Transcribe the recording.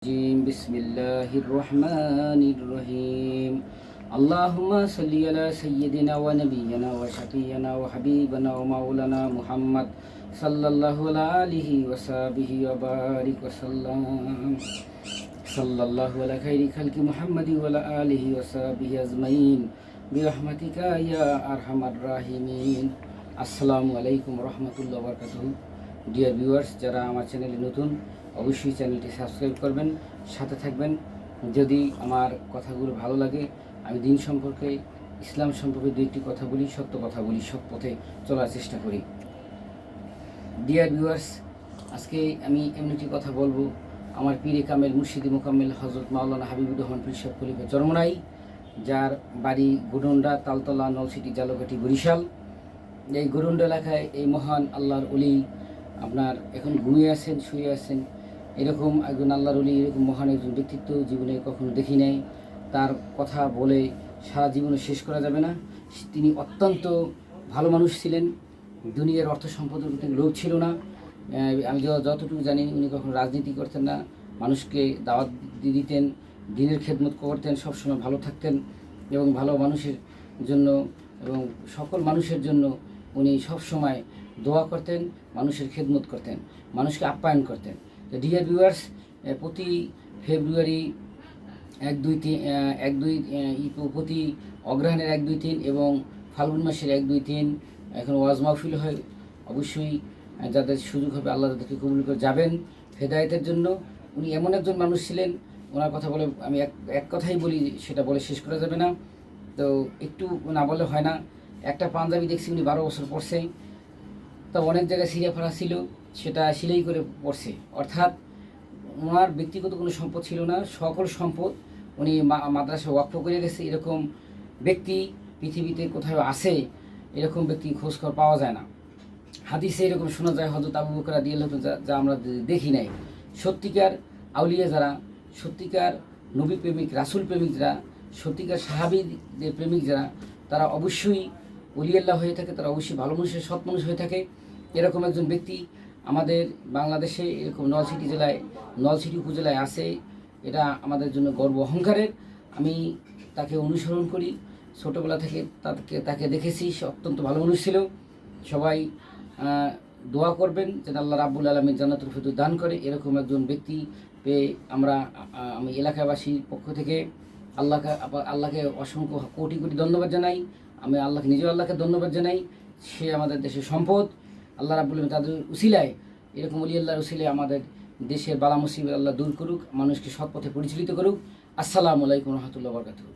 بسم الله الرحمن الرحيم اللهم صل على سيدنا ونبينا وشفينا وحبيبنا ومولانا محمد صلى الله عليه وصحبه وبارك وسلم صلى الله على خير خلق محمد وعلى آله وصحبه أجمعين برحمتك يا أرحم الراحمين আসসালামু আলাইকুম রহমতুল্লাহ বরকাতুহু। Dear viewers, যারা আমার চ্যানেলে নতুন অবশ্যই চ্যানেলটি সাবস্ক্রাইব করবেন, সাথে থাকবেন। যদি আমার কথাগুলো ভালো লাগে, আমি দিন সম্পর্কে, ইসলাম সম্পর্কে দু একটি কথা বলি, সত্য কথা বলি, সৎ পথে চলার চেষ্টা করি। ডিয়ার ভিউয়ার্স, আজকে আমি এমন একটি কথা বলবো। আমার পীরে কামেল মুর্শিদি মোকাম্মেল হজরত মাওলানা হাবিবুর রহমান পীর সাহেব খলিফা চরমনাই, যার বাড়ি গুডন্ডা, তালতলা, নলছিটি, জালকাঠি, বরিশাল। এই গুরুন্ড এলাকায় এই মহান আল্লাহর অলি আপনার এখন ঘুমিয়ে আছেন, শুয়ে আছেন। এরকম একজন আল্লাহর অলি, এরকম মহান একজন ব্যক্তিত্ব জীবনে কখনো দেখি নাই। তার কথা বলে সারা জীবনে শেষ করা যাবে না। তিনি অত্যন্ত ভালো মানুষ ছিলেন। দুনিয়ার অর্থ সম্পদের প্রতি লোভ ছিল না। আমি যতটুকু জানি, উনি কখনো রাজনীতি করতেন না, মানুষকে দাওয়াত দিতেন, দিনের খেদমত করতেন, সবসময় ভালো থাকতেন এবং ভালো মানুষের জন্য এবং সকল মানুষের জন্য উনি সবসময় দোয়া করতেন, মানুষের খেদমত করতেন, মানুষকে আপ্যায়ন করতেন। তো ডিয়ার ভিউয়ার্স, প্রতি ফেব্রুয়ারি 1-2-3 প্রতি অগ্রহায়ণের 1-2-3 এবং ফাল্গুন মাসের 1-2-3 এখন ওয়াজ মাহফিল হয়। অবশ্যই যাদের সুযোগ হবে আল্লাহ তাদেরকে কবুল করে যাবেন হেদায়েতের জন্য। উনি এমন একজন মানুষ ছিলেন, ওনার কথা বলে আমি এক কথাই বলি, সেটা বলে শেষ করা যাবে না। তো একটু না বলে হয় না। একটা পাঞ্জাবি দেখছি উনি 12 বছর পরছে, তা অনেক জায়গায় সিরিয়া ফাড়া ছিল, সেটা সিলাই করে পড়ছে। অর্থাৎ ওনার ব্যক্তিগত কোনো সম্পদ ছিল না, সকল সম্পদ উনি মাদ্রাসা ওয়াকফ করে গেছে। এরকম ব্যক্তি পৃথিবীতে কোথাও আছে? এরকম ব্যক্তি খোঁজখবর পাওয়া যায় না। হাদিসে এরকম শোনা যায় হযরত আবু বকর রাদিয়াল্লাহু আনহু, যা আমরা দেখি নাই। সত্যিকার আউলিয়া যারা, সত্যিকার নবী প্রেমিক, রাসূল প্রেমিক যারা, সত্যিকার সাহাবীদের প্রেমিক যারা, তারা অবশ্যই ওলিয়াল্লাহ হয়ে থাকে, তারা অবশ্যই ভালো মানুষের, সৎ মানুষ হয়ে থাকে। এরকম একজন ব্যক্তি আমাদের বাংলাদেশে, এরকম নলছিটি উপজেলায় আছে। এটা আমাদের জন্য গর্ব, অহংকারের। আমি তাকে অনুসরণ করি, ছোটোবেলা থেকে তাকে দেখেছি। সে অত্যন্ত ভালো মানুষ ছিল। সবাই দোয়া করবেন যেন আল্লাহ রাব্বুল আলামিন জান্নাতুল ফিরদৌস দান করে। এরকম একজন ব্যক্তি পেয়ে আমি এলাকাবাসীর পক্ষ থেকে আল্লাহকে অসংখ্য কোটি কোটি ধন্যবাদ জানাই। আমি আল্লাহকে ধন্যবাদ জানাই। সে আমাদের দেশের সম্পদ। আল্লাহ রাব্বুল আলামিন তাদের উসিলায়, এরকম ওলি আল্লাহর উসিলায় আমাদের দেশের বালা মুসিবত আল্লাহ দূর করুক, মানুষকে সৎ পথে পরিচালিত করুক। আসসালামু আলাইকুম রহমতুল্লাহ বরকাতুহু।